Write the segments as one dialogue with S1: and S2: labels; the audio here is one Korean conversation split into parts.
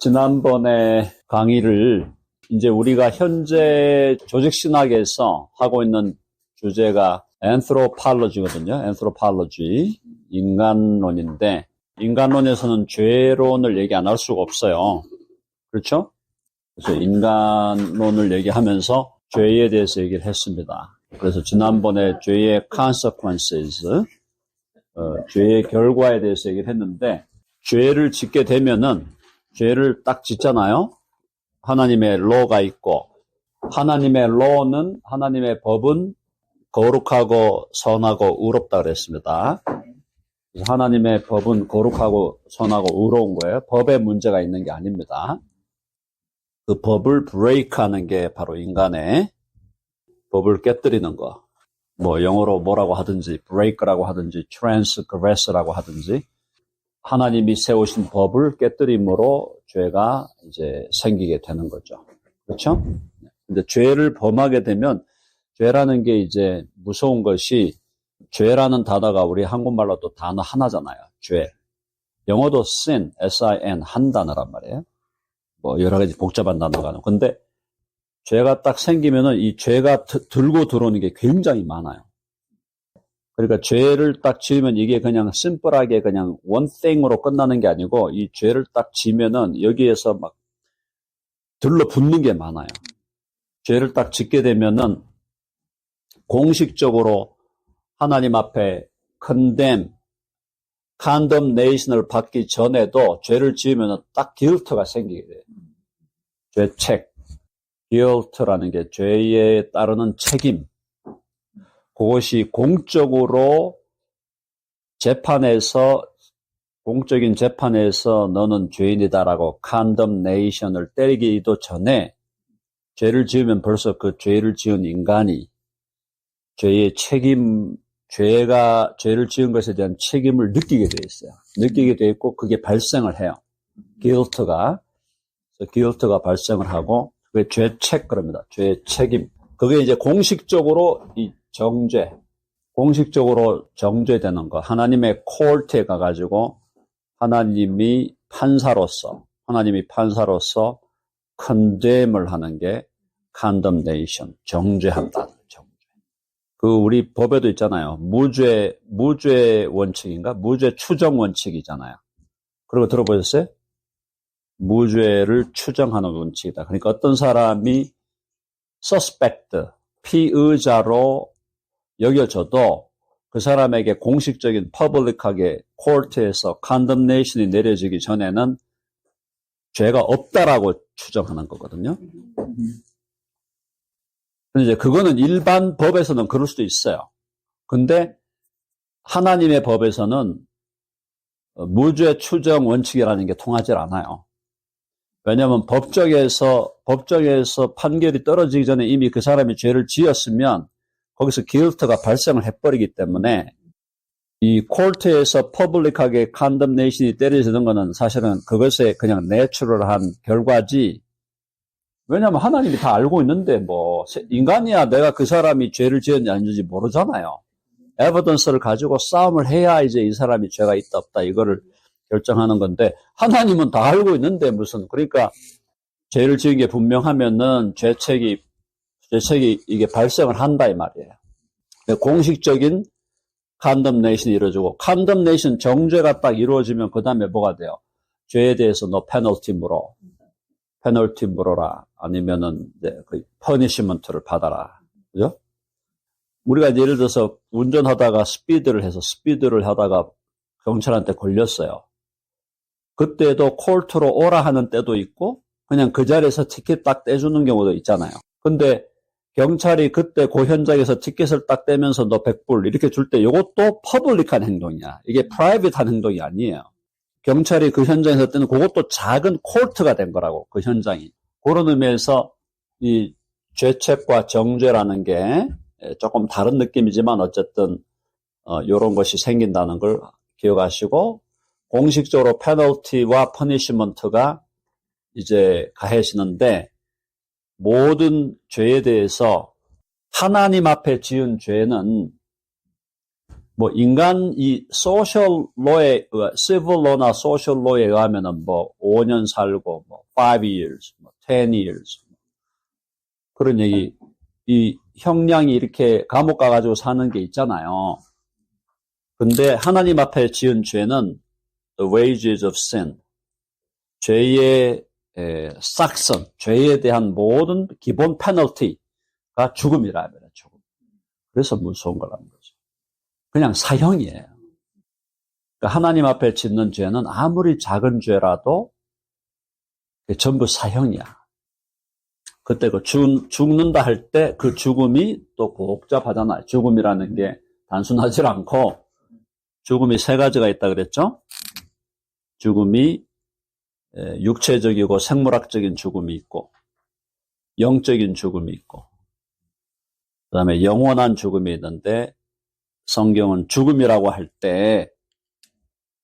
S1: 지난번에 강의를 이제 우리가 현재 조직신학에서 하고 있는 주제가 anthropology거든요. anthropology, 인간론인데 인간론에서는 죄론을 얘기 안 할 수가 없어요. 그렇죠? 그래서 인간론을 얘기하면서 죄에 대해서 얘기를 했습니다. 그래서 지난번에 죄의 consequences, 죄의 결과에 대해서 얘기를 했는데 죄를 짓게 되면은 죄를 딱 짓잖아요. 하나님의 law가 있고 하나님의 law는 하나님의 법은 거룩하고 선하고 의롭다 그랬습니다. 그래서 하나님의 법은 거룩하고 선하고 의로운 거예요. 법에 문제가 있는 게 아닙니다. 그 법을 브레이크하는 게 바로 인간의 법을 깨뜨리는 거. 뭐 영어로 뭐라고 하든지 break라고 하든지 transgress라고 하든지 하나님이 세우신 법을 깨뜨림으로 죄가 이제 생기게 되는 거죠. 그렇죠? 근데 죄를 범하게 되면 죄라는 게 이제 무서운 것이 죄라는 단어가 우리 한국말로 또 단어 하나잖아요. 죄. 영어도 sin, S-I-N 한 단어란 말이에요. 뭐 여러 가지 복잡한 단어가. 근데 죄가 딱 생기면은 이 죄가 들고 들어오는 게 굉장히 많아요. 그러니까 죄를 딱 지으면 이게 그냥 심플하게 그냥 one thing으로 끝나는 게 아니고 이 죄를 딱 지면은 여기에서 막 들러붙는 게 많아요. 죄를 딱 짓게 되면은 공식적으로 하나님 앞에 condemnation을 받기 전에도 죄를 지으면은 딱 guilt가 생기게 돼요. 죄책. guilt라는 게 죄에 따르는 책임. 그것이 공적으로 공적인 재판에서 너는 죄인이다라고 condemnation을 때리기도 전에 죄를 지으면 벌써 그 죄를 지은 인간이 죄의 책임, 죄를 지은 것에 대한 책임을 느끼게 돼 있어요. 느끼게 돼 있고 그게 발생을 해요. guilt가 발생을 하고 그게 죄책 그럽니다. 죄의 책임. 그게 이제 공식적으로 공식적으로 정죄되는 거. 하나님의 코트에 가가지고 하나님이 판사로서 condemn을 하는 게 condemnation, 정죄한다. 그 우리 법에도 있잖아요. 무죄 원칙인가? 무죄 추정 원칙이잖아요. 그리고 들어보셨어요? 무죄를 추정하는 원칙이다. 그러니까 어떤 사람이 suspect, 피의자로 여겨져도 그 사람에게 공식적인 public하게 코트에서 condemnation이 내려지기 전에는 죄가 없다라고 추정하는 거거든요. 근데 이제 그거는 일반 법에서는 그럴 수도 있어요. 근데 하나님의 법에서는 무죄 추정 원칙이라는 게 통하지 않아요. 왜냐하면 법정에서 판결이 떨어지기 전에 이미 그 사람이 죄를 지었으면 거기서 guilt가 발생을 해버리기 때문에 이 코트에서 퍼블릭하게 condemnation이 때려지는 거는 사실은 그것에 그냥 내추럴한 결과지. 왜냐하면 하나님이 다 알고 있는데 뭐 인간이야 내가 그 사람이 죄를 지었는지 아닌지 모르잖아요. 에비던스를 가지고 싸움을 해야 이제 이 사람이 죄가 있다 없다 이거를 결정하는 건데 하나님은 다 알고 있는데 무슨 그러니까 죄를 지은 게 분명하면은 죄책이 이게 발생을 한다 이 말이에요. 공식적인 condemnation이 이루어지고 condemnation 정죄가 딱 이루어지면 그 다음에 뭐가 돼요? 죄에 대해서 너 페널티 물어라 아니면은 이제 그 퍼니시먼트를 받아라. 그죠? 우리가 예를 들어서 운전하다가 스피드를 하다가 경찰한테 걸렸어요. 그때도 콜트로 오라 하는 때도 있고 그냥 그 자리에서 티켓 딱 떼주는 경우도 있잖아요. 근데 경찰이 그때 그 현장에서 티켓을 딱 떼면서 너 100불 이렇게 줄 때 이것도 퍼블릭한 행동이야. 이게 프라이빗한 행동이 아니에요. 경찰이 그 현장에서 떼는 그것도 작은 콜트가 된 거라고 그 현장이. 그런 의미에서 이 죄책과 정죄라는 게 조금 다른 느낌이지만 어쨌든 이런 것이 생긴다는 걸 기억하시고 공식적으로 페널티와 퍼니시먼트가 이제 가해지는데 모든 죄에 대해서 하나님 앞에 지은 죄는 뭐 인간 이 소셜 로에 시빌 로나 소셜 로에 의하면은 뭐 5년 살고 뭐 5 years, 뭐 10 years 그런 얘기 이 형량이 이렇게 감옥 가가지고 사는 게 있잖아요. 근데 하나님 앞에 지은 죄는 the wages of sin 죄의 싹슨 죄에 대한 모든 기본 페널티가 죽음이라 그래요. 죽음. 그래서 무서운 거라는 거죠. 그냥 사형이에요. 그러니까 하나님 앞에 짓는 죄는 아무리 작은 죄라도 전부 사형이야. 그때 그 죽는다 할 때 그 죽음이 또 복잡하잖아요. 죽음이라는 게 단순하지 않고 죽음이 세 가지가 있다 그랬죠? 죽음이 육체적이고 생물학적인 죽음이 있고 영적인 죽음이 있고 그 다음에 영원한 죽음이 있는데 성경은 죽음이라고 할 때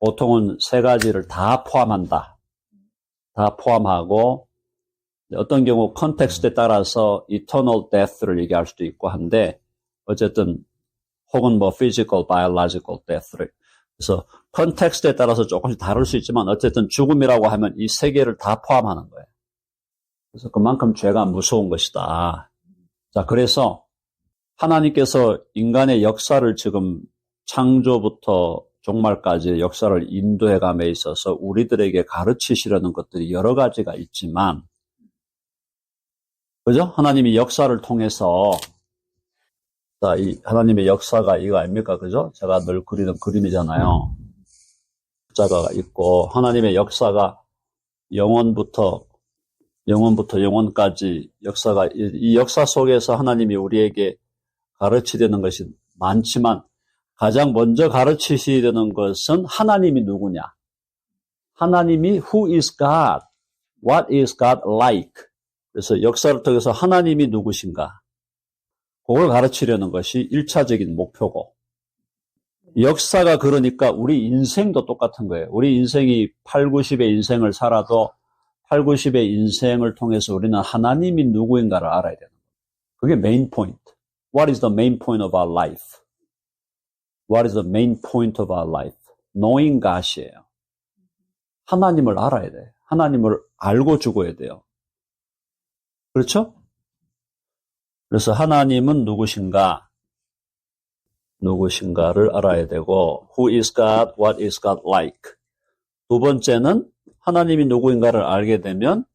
S1: 보통은 세 가지를 다 포함한다. 다 포함하고 어떤 경우 컨텍스트에 따라서 eternal death를 얘기할 수도 있고 한데 어쨌든 혹은 뭐 physical, biological death를 그래서 컨텍스트에 따라서 조금씩 다를 수 있지만 어쨌든 죽음이라고 하면 이 세 개를 다 포함하는 거예요. 그래서 그만큼 죄가 무서운 것이다. 자, 그래서 하나님께서 인간의 역사를 지금 창조부터 종말까지의 역사를 인도해감에 있어서 우리들에게 가르치시려는 것들이 여러 가지가 있지만 그죠? 하나님이 역사를 통해서 자, 이 하나님의 역사가 이거 아닙니까? 그죠? 제가 늘 그리는 그림이잖아요. 자가 있고 하나님의 역사가 영원부터 영원까지 역사가 이 역사 속에서 하나님이 우리에게 가르치려는 것이 많지만 가장 먼저 가르치시려는 것은 하나님이 누구냐? 하나님이 who is God? What is God like? 그래서 역사를 통해서 하나님이 누구신가? 그걸 가르치려는 것이 1차적인 목표고 역사가 그러니까 우리 인생도 똑같은 거예요. 우리 인생이 8, 90의 인생을 살아도 8, 90의 인생을 통해서 우리는 하나님이 누구인가를 알아야 되는 거예요. 그게 메인 포인트. What is the main point of our life? What is the main point of our life? Knowing God이에요. 하나님을 알아야 돼. 하나님을 알고 죽어야 돼요. 그렇죠? 그래서 하나님은 누구신가를 알아야 되고 Who is God? What is God like? 두 번째는 하나님이 누구인가를 알게 되면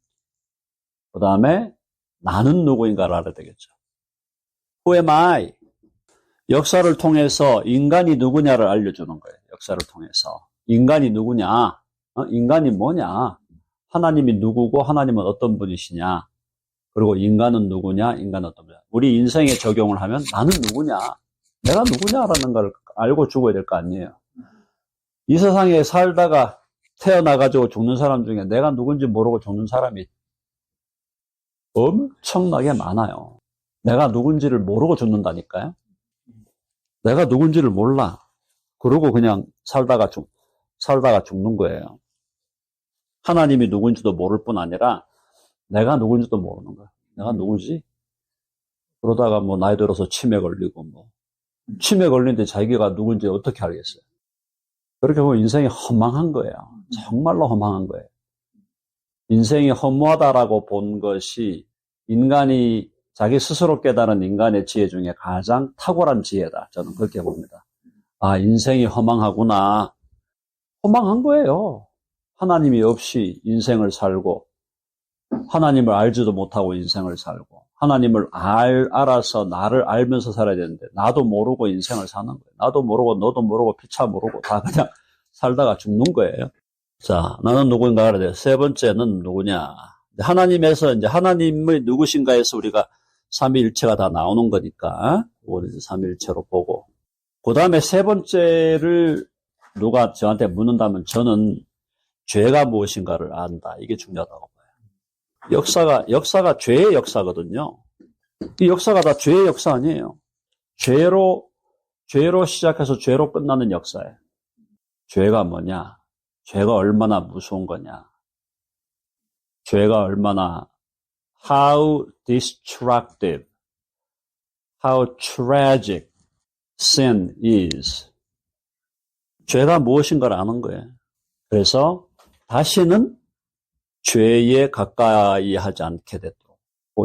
S1: 그 다음에 나는 누구인가를 알아야 되겠죠. Who am I? 역사를 통해서 인간이 누구냐를 알려주는 거예요. 역사를 통해서. 인간이 누구냐? 인간이 뭐냐? 하나님이 누구고 하나님은 어떤 분이시냐? 그리고 인간은 누구냐? 인간은 어떤 분이냐? 우리 인생에 적용을 하면 나는 누구냐? 내가 누구냐라는 걸 알고 죽어야 될 거 아니에요. 이 세상에 살다가 태어나가지고 죽는 사람 중에 내가 누군지 모르고 죽는 사람이 엄청나게 많아요. 내가 누군지를 모르고 죽는다니까요. 내가 누군지를 몰라. 그러고 그냥 살다가 죽는 거예요. 하나님이 누군지도 모를 뿐 아니라 내가 누군지도 모르는 거야. 내가 누구지? 그러다가 뭐 나이 들어서 치매 걸리고 치매 걸리는데 자기가 누군지 어떻게 알겠어요? 그렇게 보면 인생이 허망한 거예요. 정말로 허망한 거예요. 인생이 허무하다라고 본 것이 인간이 자기 스스로 깨달은 인간의 지혜 중에 가장 탁월한 지혜다. 저는 그렇게 봅니다. 아, 인생이 허망하구나. 허망한 거예요. 하나님이 없이 인생을 살고 하나님을 알지도 못하고 인생을 살고 하나님을 알아서 나를 알면서 살아야 되는데 나도 모르고 인생을 사는 거예요. 나도 모르고 너도 모르고 피차 모르고 다 그냥 살다가 죽는 거예요. 자, 나는 누구인가 알아야 돼요. 세 번째는 누구냐. 하나님에서 이제 하나님의 누구신가에서 우리가 삼위일체가 다 나오는 거니까 그걸 이제 삼위일체로 보고 그 다음에 세 번째를 누가 저한테 묻는다면 저는 죄가 무엇인가를 안다. 이게 중요하다고 봐요. 역사가 죄의 역사거든요. 이 역사가 다 죄의 역사 아니에요. 죄로 시작해서 죄로 끝나는 역사예요. 죄가 뭐냐? 죄가 얼마나 무서운 거냐? 죄가 얼마나 how destructive, how tragic sin is. 죄가 무엇인가를 아는 거예요. 그래서 다시는 죄에 가까이 하지 않게 되도록.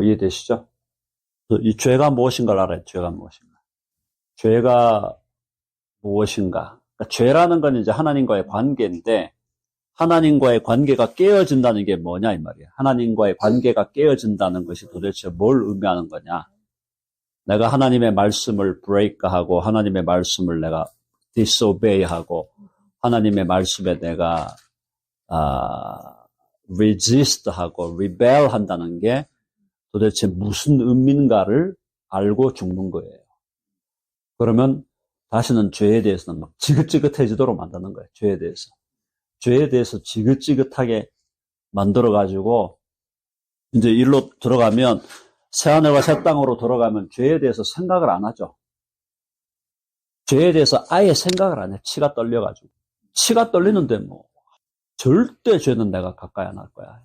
S1: 이해되시죠? 이 죄가 무엇인가를 알아요. 죄가 무엇인가. 죄가 무엇인가. 그러니까 죄라는 건 이제 하나님과의 관계인데, 하나님과의 관계가 깨어진다는 게 뭐냐 이 말이에요. 하나님과의 관계가 깨어진다는 것이 도대체 뭘 의미하는 거냐. 내가 하나님의 말씀을 break하고 하나님의 말씀을 내가 disobey하고 하나님의 말씀에 내가 resist하고 rebel한다는 게 도대체 무슨 의미인가를 알고 죽는 거예요. 그러면 다시는 죄에 대해서는 막 지긋지긋해지도록 만드는 거예요. 죄에 대해서. 죄에 대해서 지긋지긋하게 만들어가지고 이제 일로 들어가면 새하늘과 새 땅으로 들어가면 죄에 대해서 생각을 안 하죠. 죄에 대해서 아예 생각을 안 해. 치가 떨려가지고. 치가 떨리는데 뭐 절대 죄는 내가 가까이 안 할 거야.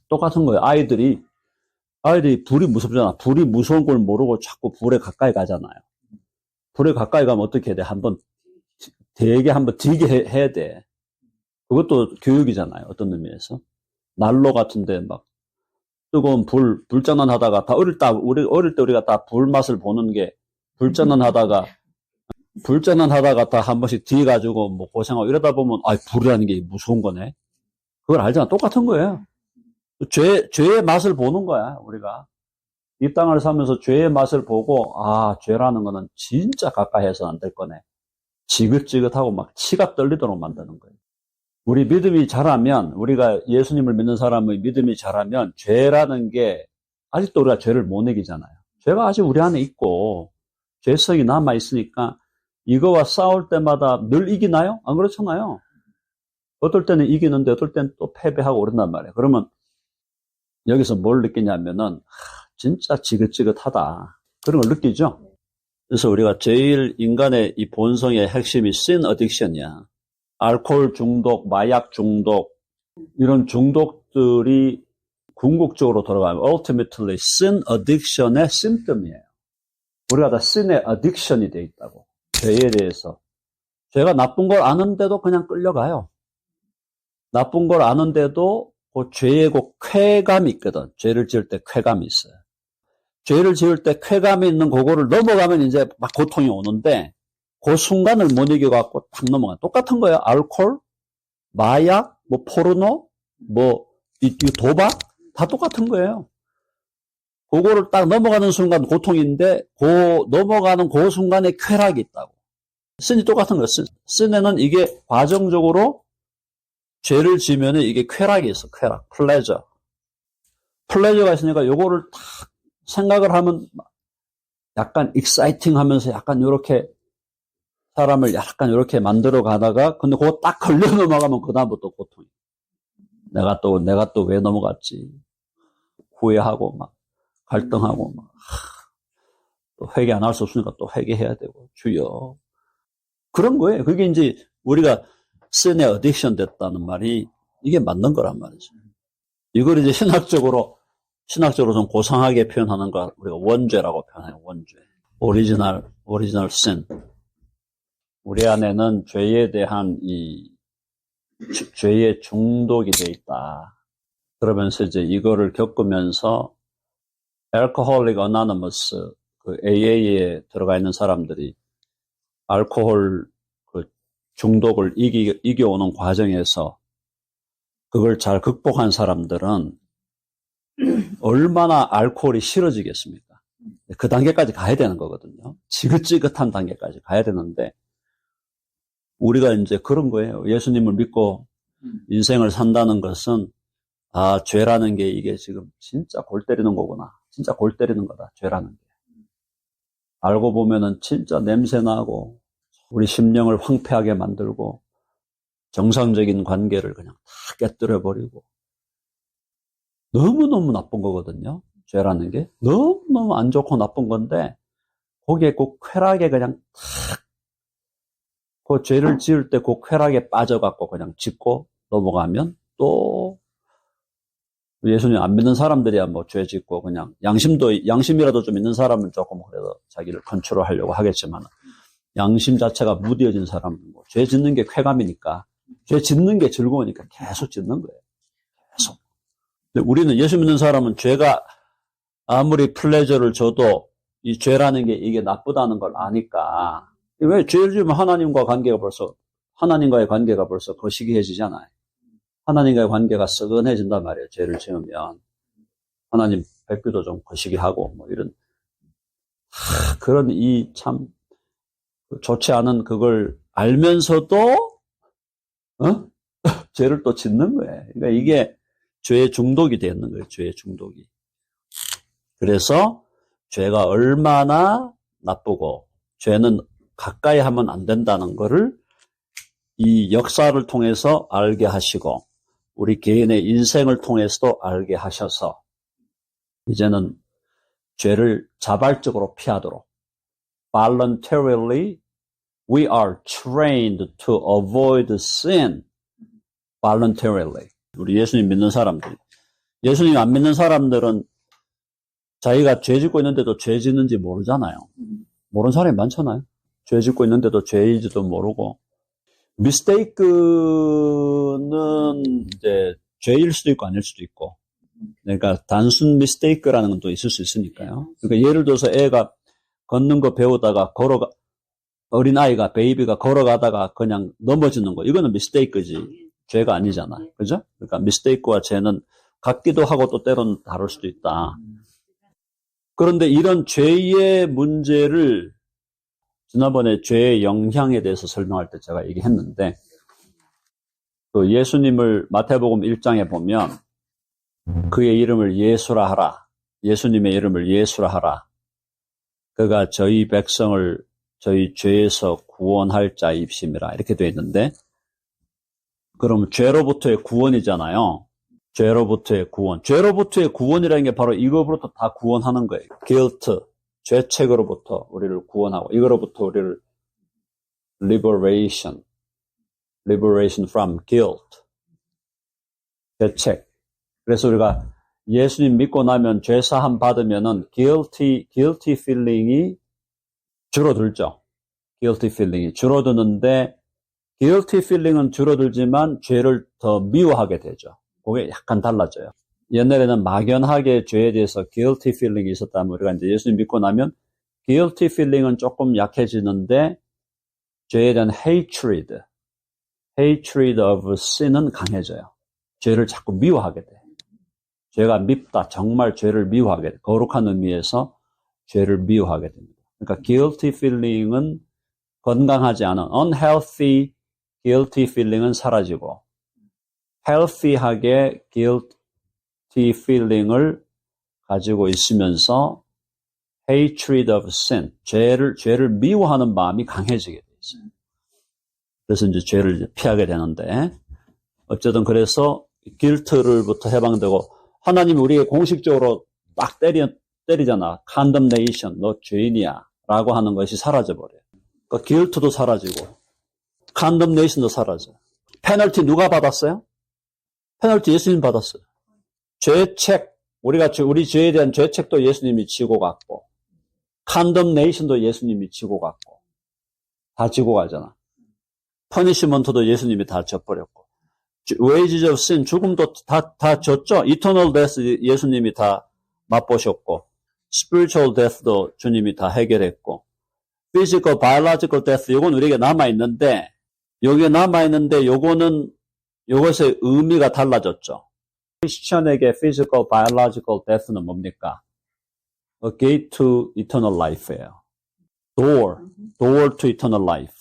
S1: 똑같은 거예요. 아이들이 불이 무섭잖아. 불이 무서운 걸 모르고 자꾸 불에 가까이 가잖아요. 불에 가까이 가면 어떻게 해야 돼? 되게 한번 뒤게 해야 돼. 그것도 교육이잖아요. 어떤 의미에서. 난로 같은데 막 뜨거운 불장난 하다가 우리 어릴 때 우리가 다 불 맛을 보는 게 불장난 하다가 다 한 번씩 뒤에 가지고 뭐 고생하고 이러다 보면 불이라는 게 무서운 거네. 그걸 알잖아. 똑같은 거예요. 죄의 맛을 보는 거야, 우리가. 이 땅을 살면서 죄의 맛을 보고, 죄라는 거는 진짜 가까이 해서는 안 될 거네. 지긋지긋하고 막 치가 떨리도록 만드는 거예요. 우리 믿음이 자라면, 우리가 예수님을 믿는 사람의 믿음이 자라면, 죄라는 게, 아직도 우리가 죄를 못 이기잖아요. 죄가 아직 우리 안에 있고, 죄성이 남아있으니까, 이거와 싸울 때마다 늘 이기나요? 안 그렇잖아요. 어떨 때는 이기는데, 어떨 때는 또 패배하고 그런단 말이에요. 그러면, 여기서 뭘 느끼냐면은, 진짜 지긋지긋하다. 그런 걸 느끼죠? 그래서 우리가 제일 인간의 이 본성의 핵심이 sin addiction이야. 알코올 중독, 마약 중독, 이런 중독들이 궁극적으로 돌아가면 ultimately sin addiction의 symptom이에요. 우리가 다 sin의 addiction이 돼 있다고. 죄에 대해서. 죄가 나쁜 걸 아는데도 그냥 끌려가요. 나쁜 걸 아는데도 그 죄의 그 쾌감이 있거든. 죄를 지을 때 쾌감이 있어요. 죄를 지을 때 쾌감이 있는 그거를 넘어가면 이제 막 고통이 오는데 그 순간을 못 이겨갖고 탁 넘어가. 똑같은 거예요. 알코올, 마약, 뭐 포르노, 이 도박 다 똑같은 거예요. 그거를 딱 넘어가는 순간 고통인데 넘어가는 그 순간에 쾌락이 있다고. 신이 똑같은 거예요. 신에는 이게 과정적으로 죄를 지면은 이게 쾌락이 있어. 쾌락, 플레저가 있으니까 요거를 딱 생각을 하면 약간 익사이팅 하면서 약간 요렇게 사람을 약간 요렇게 만들어 가다가 근데 그거 딱 걸려 넘어가면 그다음부터 고통이. 내가 또 왜 넘어갔지? 후회하고 막 갈등하고 막 또 회개 안 할 수 없으니까 또 회개해야 되고 주여. 그런 거예요. 그게 이제 우리가 신에 어딕션 됐다는 말이 이게 맞는 거란 말이죠. 이걸 이제 신학적으로 좀 고상하게 표현하는 거 우리가 원죄라고 표현해요. 원죄. 오리지널 신. 우리 안에는 죄에 대한 죄의 중독이 돼 있다. 그러면서 이제 이거를 겪으면서 알코홀릭 어나니머스 그 AA에 들어가 있는 사람들이 알코올 그 중독을 이겨오는 과정에서 그걸 잘 극복한 사람들은 얼마나 알코올이 싫어지겠습니까? 그 단계까지 가야 되는 거거든요. 지긋지긋한 단계까지 가야 되는데 우리가 이제 그런 거예요. 예수님을 믿고 인생을 산다는 것은 죄라는 게 이게 지금 진짜 골 때리는 거구나. 진짜 골 때리는 거다. 죄라는 게. 알고 보면은 진짜 냄새나고 우리 심령을 황폐하게 만들고 정상적인 관계를 그냥 다 깨뜨려버리고 너무너무 나쁜 거거든요. 죄라는 게. 너무너무 안 좋고 나쁜 건데 거기에 꼭 쾌락에 그냥 탁 그 죄를 지을 때 그 쾌락에 빠져갖고 그냥 짓고 넘어가면 또 예수님 안 믿는 사람들이야 뭐 죄 짓고 그냥 양심이라도 좀 있는 사람은 조금 그래도 자기를 컨트롤하려고 하겠지만 양심 자체가 무뎌진 사람은 죄 짓는 게 쾌감이니까, 죄 짓는 게 즐거우니까 계속 짓는 거예요. 계속. 근데 우리는 예수 믿는 사람은 죄가 아무리 플레저를 줘도 이 죄라는 게 이게 나쁘다는 걸 아니까, 왜 죄를 지으면 하나님과의 관계가 벌써 거시기해지잖아요. 하나님과의 관계가 썩은해진단 말이에요. 죄를 지으면. 하나님 뵙기도 좀 거시기하고, 이런, 그런 참, 좋지 않은 그걸 알면서도, 죄를 또 짓는 거예요. 그러니까 이게 죄의 중독이 되는 거예요. 죄의 중독이. 그래서 죄가 얼마나 나쁘고, 죄는 가까이 하면 안 된다는 거를 이 역사를 통해서 알게 하시고, 우리 개인의 인생을 통해서도 알게 하셔서, 이제는 죄를 자발적으로 피하도록, voluntarily, we are trained to avoid sin, voluntarily. 우리 예수님 믿는 사람들, 예수님 안 믿는 사람들은 자기가 죄 짓고 있는데도 죄 짓는지 모르잖아요. 모르는 사람이 많잖아요. 죄 짓고 있는데도 죄인지도 모르고. 미스테이크는 이제 죄일 수도 있고 아닐 수도 있고. 그러니까 단순 미스테이크라는 건 또 있을 수 있으니까요. 그러니까 예를 들어서 애가 걷는 거 배우다가 어린아이가, 베이비가 걸어가다가 그냥 넘어지는 거. 이거는 미스테이크지. 죄가 아니잖아. 그죠? 그러니까 미스테이크와 죄는 같기도 하고 또 때로는 다를 수도 있다. 그런데 이런 죄의 문제를 지난번에 죄의 영향에 대해서 설명할 때 제가 얘기했는데, 그 예수님을 마태복음 1장에 보면 그의 이름을 예수라 하라. 예수님의 이름을 예수라 하라. 그가 저희 백성을 저희 죄에서 구원할 자입심이라. 이렇게 되어 있는데, 그럼 죄로부터의 구원이잖아요. 죄로부터의 구원. 죄로부터의 구원이라는 게 바로 이거부터 다 구원하는 거예요. guilt, 죄책으로부터 우리를 구원하고, 이거로부터 우리를 liberation from guilt, 죄책. 그래서 우리가 예수님 믿고 나면 죄사함 받으면은 guilty feeling이 줄어들죠. guilty feeling이 줄어드는데, guilty feeling은 줄어들지만 죄를 더 미워하게 되죠. 그게 약간 달라져요. 옛날에는 막연하게 죄에 대해서 guilty feeling이 있었다면, 우리가 이제 예수님 믿고 나면 guilty feeling은 조금 약해지는데, 죄에 대한 hatred of sin은 강해져요. 죄를 자꾸 미워하게 돼. 죄가 밉다. 정말 죄를 미워하게 돼. 거룩한 의미에서 죄를 미워하게 됩니다. 그러니까 guilty feeling은 건강하지 않은 unhealthy guilty feeling은 사라지고, healthy하게 guilty feeling을 가지고 있으면서 hatred of sin, 죄를 미워하는 마음이 강해지게 돼 있어요. 그래서 이제 죄를 피하게 되는데, 어쨌든 그래서 guilt를부터 해방되고, 하나님이 우리에게 공식적으로 딱 때리잖아. condemnation, 너 죄인이야 라고 하는 것이 사라져버려요. 그러니까 guilt도 사라지고 condemnation도 사라져요. 페널티 누가 받았어요? 페널티 예수님 받았어요. 죄책, 우리 죄에 대한 죄책도 예수님이 지고 갔고, condemnation도 예수님이 지고 갔고, 다 지고 가잖아. 퍼니시먼트도 예수님이 다 져버렸고, wages of sin, 죽음도 다 졌죠. eternal death 예수님이 다 맛보셨고, spiritual death도 주님이 다 해결했고, physical, biological death, 요건 우리에게 남아있는데, 여기에 남아있는데, 요것의 의미가 달라졌죠. 크리스천에게 physical, biological death는 뭡니까? A gate to eternal life예요. door to eternal life.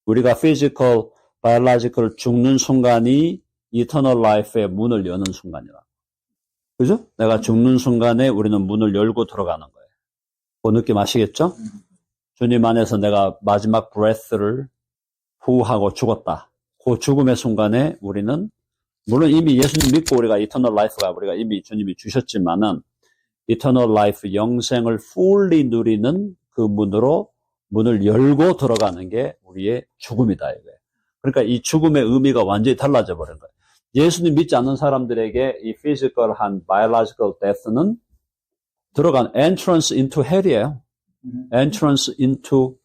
S1: 우리가 physical, biological 죽는 순간이 eternal life의 문을 여는 순간이라. 그죠? 내가 죽는 순간에 우리는 문을 열고 들어가는 거예요. 그 느낌 아시겠죠? 주님 안에서 내가 마지막 breath를 후하고 죽었다. 그 죽음의 순간에 우리는, 물론 이미 예수님 믿고 우리가 eternal life가 우리가 이미 주님이 주셨지만은, eternal life, 영생을 fully 누리는 그 문을 열고 들어가는 게 우리의 죽음이다, 이거예요. 그러니까 이 죽음의 의미가 완전히 달라져 버린 거예요. 예수님 믿지 않는 사람들에게 이 physical한 biological death는 들어간 entrance into hell이에요. entrance into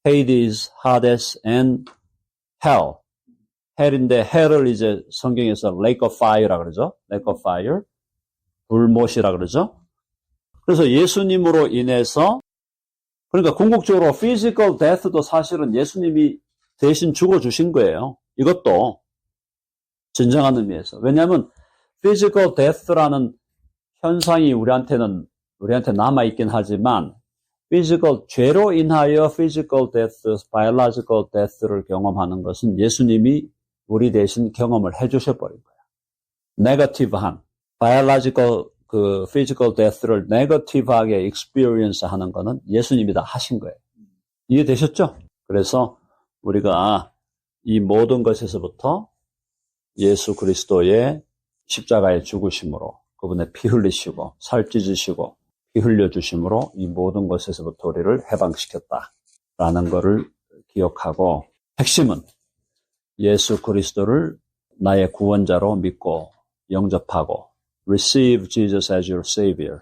S1: Hades, Hades, and Hell. 헬인데 헬을 이제 성경에서 Lake of Fire라 그러죠. Lake of Fire. 불못이라 그러죠. 그래서 예수님으로 인해서 그러니까 궁극적으로 physical death도 사실은 예수님이 대신 죽어주신 거예요. 이것도 진정한 의미에서. 왜냐하면 physical death라는 현상이 우리한테 남아있긴 하지만 죄로 인하여 physical death, biological death를 경험하는 것은 예수님이 우리 대신 경험을 해주셔버린 거예요. negative한 biological physical death를 negative하게 experience 하는 거는 예수님이 다 하신 거예요. 이해되셨죠? 그래서 우리가 이 모든 것에서부터 예수 그리스도의 십자가의 죽으심으로 그분의 피 흘리시고 살 찢으시고 피 흘려주심으로 이 모든 것에서부터 우리를 해방시켰다라는 것을 기억하고 핵심은 예수 그리스도를 나의 구원자로 믿고 영접하고 Receive Jesus as your Savior.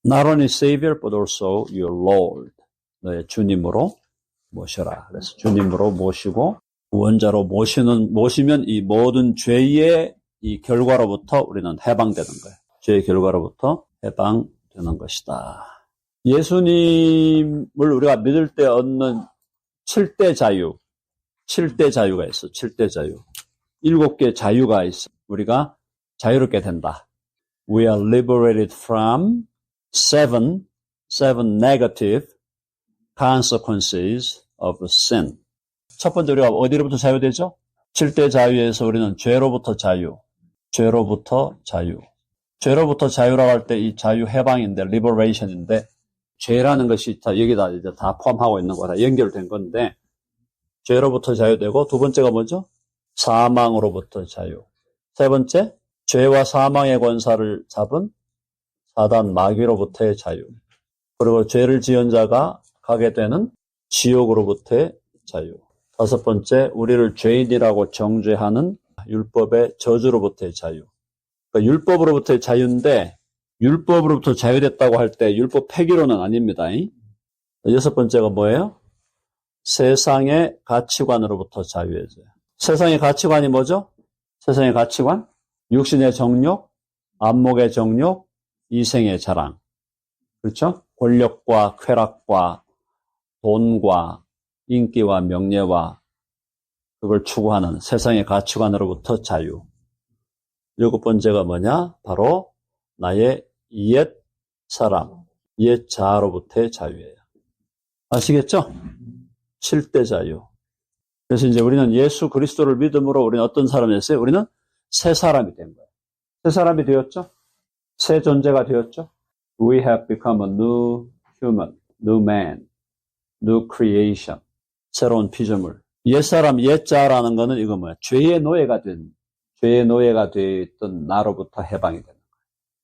S1: Not only Savior, but also your Lord. 너의 주님으로 모셔라. 그래서 주님으로 모시고 구원자로 모시면 이 모든 죄의 이 결과로부터 우리는 해방되는 거예요. 죄의 결과로부터 해방되는 것이다. 예수님을 우리가 믿을 때 얻는 7대 자유. 7대 자유가 있어. 7대 자유. 7개 자유가 있어. 우리가 자유롭게 된다. We are liberated from seven negative consequences of sin. 첫 번째 우리가 어디로부터 자유되죠? 7대 자유에서 우리는 죄로부터 자유. 죄로부터 자유라고 할 때 이 자유 해방인데, liberation인데, 죄라는 것이 여기다 이제 다 포함하고 있는 거다. 연결된 건데, 죄로부터 자유되고, 두 번째가 뭐죠? 사망으로부터 자유. 세 번째, 죄와 사망의 권사를 잡은 사단 마귀로부터의 자유. 그리고 죄를 지은 자가 가게 되는 지옥으로부터의 자유. 다섯 번째, 우리를 죄인이라고 정죄하는 율법의 저주로부터의 자유. 그러니까 율법으로부터의 자유인데 율법으로부터 자유됐다고 할 때 율법 폐기로는 아닙니다. 여섯 번째가 뭐예요? 세상의 가치관으로부터 자유해져요. 세상의 가치관이 뭐죠? 세상의 가치관? 육신의 정욕, 안목의 정욕, 이생의 자랑. 그렇죠? 권력과 쾌락과 돈과 인기와 명예와 그걸 추구하는 세상의 가치관으로부터 자유. 일곱 번째가 뭐냐? 바로 나의 옛 사람, 옛 자아로부터의 자유예요. 아시겠죠? 7대 자유. 그래서 이제 우리는 예수 그리스도를 믿음으로 우리는 어떤 사람이었어요? 우리는 새 사람이 된 거예요. 새 사람이 되었죠? 새 존재가 되었죠? We have become a new human, new man, new creation. 새로운 피조물. 옛사람, 옛자라는 거는 이거 뭐야? 죄의 노예가 되었던 나로부터 해방이 되는 거예요.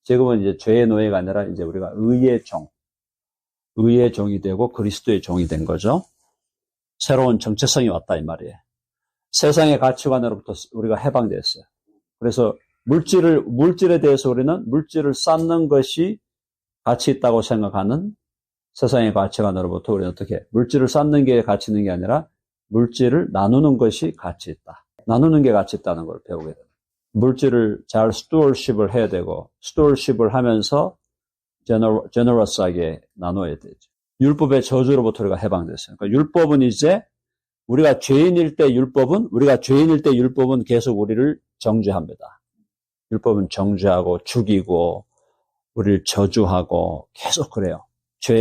S1: 지금은 이제 죄의 노예가 아니라 이제 우리가 의의 종이 되고 그리스도의 종이 된 거죠. 새로운 정체성이 왔다 이 말이에요. 세상의 가치관으로부터 우리가 해방됐어요. 그래서 물질에 대해서 우리는 물질을 쌓는 것이 가치 있다고 생각하는 세상의 가치관으로부터 우리는 어떻게 물질을 쌓는 게 가치 있는 게 아니라 물질을 나누는 것이 가치 있다. 나누는 게 가치 있다는 걸 배우게 됩니다. 물질을 잘 스튜어십을 해야 되고 스튜어십을 하면서 제너러스하게 나눠야 되죠. 율법의 저주로부터 우리가 해방됐어요. 그러니까 율법은 이제 우리가 죄인일 때 율법은 계속 우리를 정죄합니다. 율법은 정죄하고 죽이고 우리를 저주하고 계속 그래요.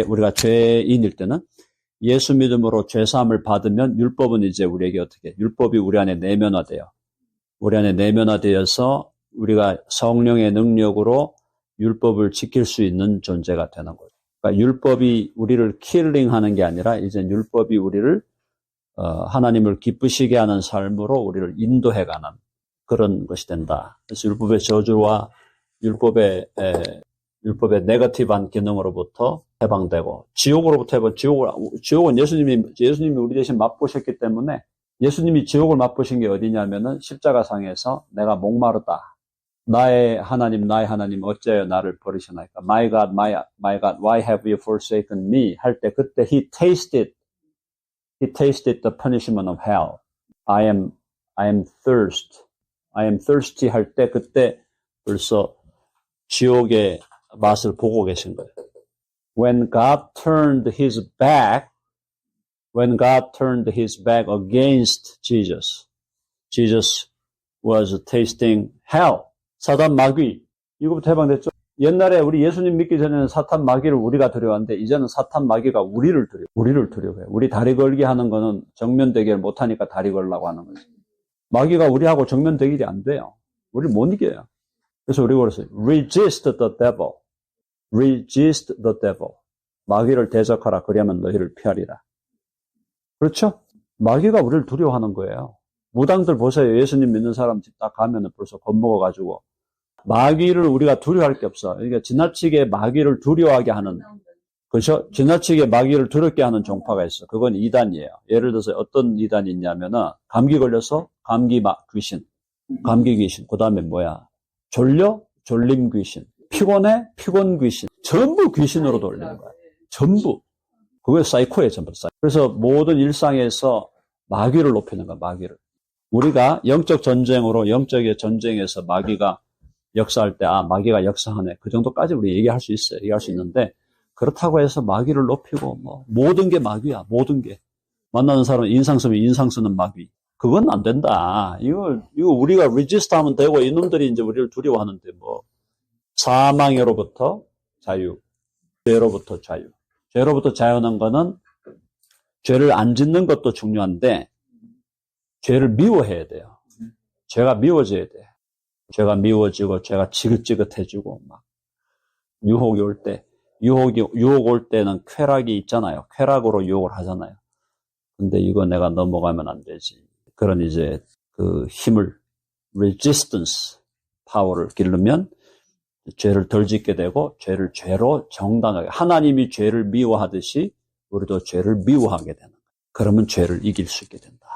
S1: 우리가 죄인일 때는 예수 믿음으로 죄사함을 받으면 율법은 이제 우리에게 어떻게 율법이 우리 안에 내면화돼요. 우리 안에 내면화되어서 우리가 성령의 능력으로 율법을 지킬 수 있는 존재가 되는 거죠. 그러니까 율법이 우리를 킬링하는 게 아니라 이제 율법이 우리를 하나님을 기쁘시게 하는 삶으로 우리를 인도해가는 그런 것이 된다. 그래서 율법의 저주와 율법의 네거티브한 기능으로부터 해방되고 지옥으로부터 지옥은 예수님이 우리 대신 맛보셨기 때문에 예수님이 지옥을 맛보신 게 어디냐면은 십자가상에서 내가 목마르다. 나의 하나님 어찌하여 나를 버리시나이까? My God, why have you forsaken me? 할 때 그때 he tasted He tasted the punishment of hell. I am thirsty 할 때 그때 벌써 지옥의 맛을 보고 계신 거예요. When God turned his back against Jesus, Jesus was tasting hell. 사단 마귀. 이거부터 해방됐죠? 옛날에 우리 예수님 믿기 전에는 사탄 마귀를 우리가 두려워하는데 이제는 사탄 마귀가 우리를 두려워해요. 우리 다리 걸기 하는 거는 정면 대결 못하니까 다리 걸라고 하는 거지. 마귀가 우리하고 정면 대결이 안 돼요. 우리를 못 이겨요. 그래서 우리가 그랬어요. Resist the devil. Resist the devil. 마귀를 대적하라. 그리하면 너희를 피하리라. 그렇죠? 마귀가 우리를 두려워하는 거예요. 무당들 보세요. 예수님 믿는 사람 집 딱 가면은 벌써 겁먹어가지고. 마귀를 우리가 두려워할 게 없어. 그러니까 지나치게 마귀를 두려워하게 하는, 그렇죠? 지나치게 마귀를 두렵게 하는 종파가 있어. 그건 이단이에요. 예를 들어서 어떤 이단이 있냐면은 감기 걸려서 감기 귀신, 감기 귀신. 그 다음에 뭐야? 졸려? 졸림 귀신. 피곤해? 피곤 귀신. 전부 귀신으로 돌리는 거야. 전부. 그게 사이코예요, 전부 사이코. 그래서 모든 일상에서 마귀를 높이는 거야, 마귀를. 우리가 영적 전쟁으로, 영적의 전쟁에서 마귀가 역사할 때, 마귀가 역사하네. 그 정도까지 우리 얘기할 수 있어요. 얘기할 수 있는데, 그렇다고 해서 마귀를 높이고, 모든 게 마귀야, 모든 게. 만나는 사람은 인상 쓰는 마귀. 그건 안 된다. 이거 우리가 resist 하면 되고, 이놈들이 이제 우리를 두려워하는데, 사망으로부터 자유, 죄로부터 자유. 죄로부터 자유하는 거는 죄를 안 짓는 것도 중요한데, 죄를 미워해야 돼요. 죄가 미워져야 돼. 죄가 미워지고, 죄가 지긋지긋해지고, 유혹이 올 때, 유혹 올 때는 쾌락이 있잖아요. 쾌락으로 유혹을 하잖아요. 근데 이거 내가 넘어가면 안 되지. 그런 이제 그 힘을, resistance, 파워를 기르면 죄를 덜 짓게 되고, 죄를 죄로 정당하게, 하나님이 죄를 미워하듯이 우리도 죄를 미워하게 되는 거예요. 그러면 죄를 이길 수 있게 된다.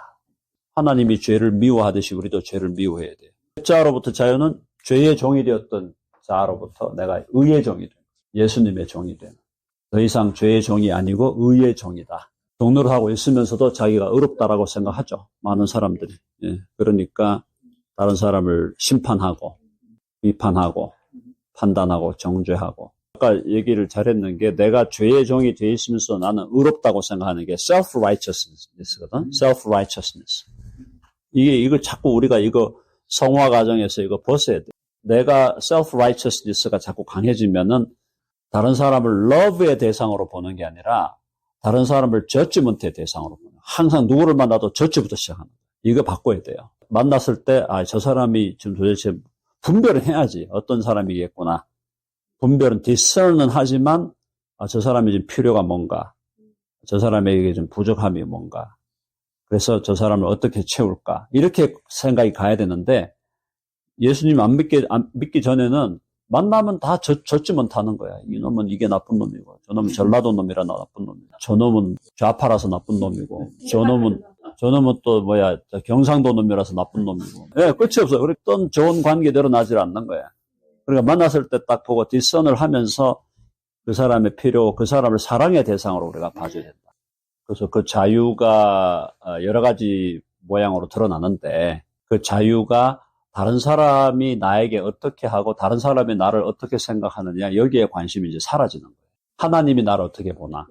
S1: 하나님이 죄를 미워하듯이 우리도 죄를 미워해야 돼요. 자로부터 자유는 죄의 종이 되었던 자로부터 내가 의의 종이 되는, 예수님의 종이 되는. 더 이상 죄의 종이 아니고 의의 종이다. 종로를 하고 있으면서도 자기가 의롭다라고 생각하죠. 많은 사람들이. 예. 그러니까 다른 사람을 심판하고 비판하고 판단하고 정죄하고. 아까 얘기를 잘했는 게 내가 죄의 종이 돼 있으면서 나는 의롭다고 생각하는 게 self-righteousness거든. self-righteousness. 이거 자꾸 우리가 성화 과정에서 이거 벗어야 돼. 내가 self-righteousness가 자꾸 강해지면은 다른 사람을 love의 대상으로 보는 게 아니라 다른 사람을 judgment의 대상으로 보는 거야. 항상 누구를 만나도 judge부터 시작하는 거야. 이거 바꿔야 돼요. 만났을 때 저 사람이 지금 도대체 분별은 해야지. 어떤 사람이겠구나. 분별은 discern은 하지만 저 사람이 지금 필요가 뭔가. 저 사람에게 좀 부족함이 뭔가. 그래서 저 사람을 어떻게 채울까? 이렇게 생각이 가야 되는데 예수님 안 믿기 전에는 만나면 다 젖지면 타는 거야. 이놈은 이게 나쁜 놈이고, 저놈은 전라도 놈이라 나쁜 놈이고, 저놈은 좌파라서 나쁜 놈이고, 저놈은 또 경상도 놈이라서 나쁜 놈이고. 예, 끝이 없어. 어떤 좋은 관계 늘어나질 않는 거야. 그러니까 만났을 때 딱 보고 뒷선을 하면서 그 사람의 필요, 그 사람을 사랑의 대상으로 우리가 봐줘야 된다. 그래서 그 자유가 여러 가지 모양으로 드러나는데 그 자유가 다른 사람이 나에게 어떻게 하고 다른 사람이 나를 어떻게 생각하느냐 여기에 관심이 이제 사라지는 거예요. 하나님이 나를 어떻게 보나.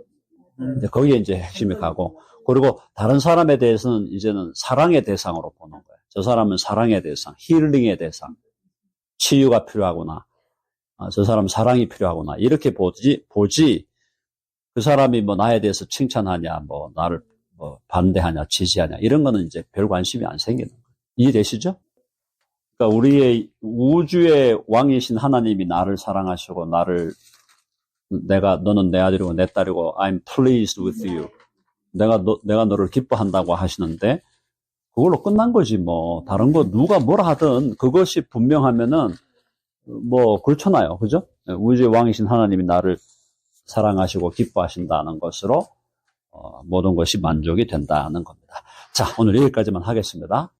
S1: 이제 거기에 이제 핵심이 가고 그리고 다른 사람에 대해서는 이제는 사랑의 대상으로 보는 거예요. 저 사람은 사랑의 대상, 힐링의 대상, 치유가 필요하구나. 저 사람은 사랑이 필요하구나. 이렇게 보지 그 사람이 나에 대해서 칭찬하냐, 나를 반대하냐, 지지하냐, 이런 거는 이제 별 관심이 안 생기는 거예요. 이해되시죠? 그러니까 우리의 우주의 왕이신 하나님이 나를 사랑하시고, 너는 내 아들이고 내 딸이고, I'm pleased with you. 내가 너를 기뻐한다고 하시는데, 그걸로 끝난 거지, 다른 거 누가 뭐라 하든 그것이 분명하면은, 그렇잖아요. 그죠? 우주의 왕이신 하나님이 나를 사랑하시고 기뻐하신다는 것으로 모든 것이 만족이 된다는 겁니다. 자, 오늘 여기까지만 하겠습니다.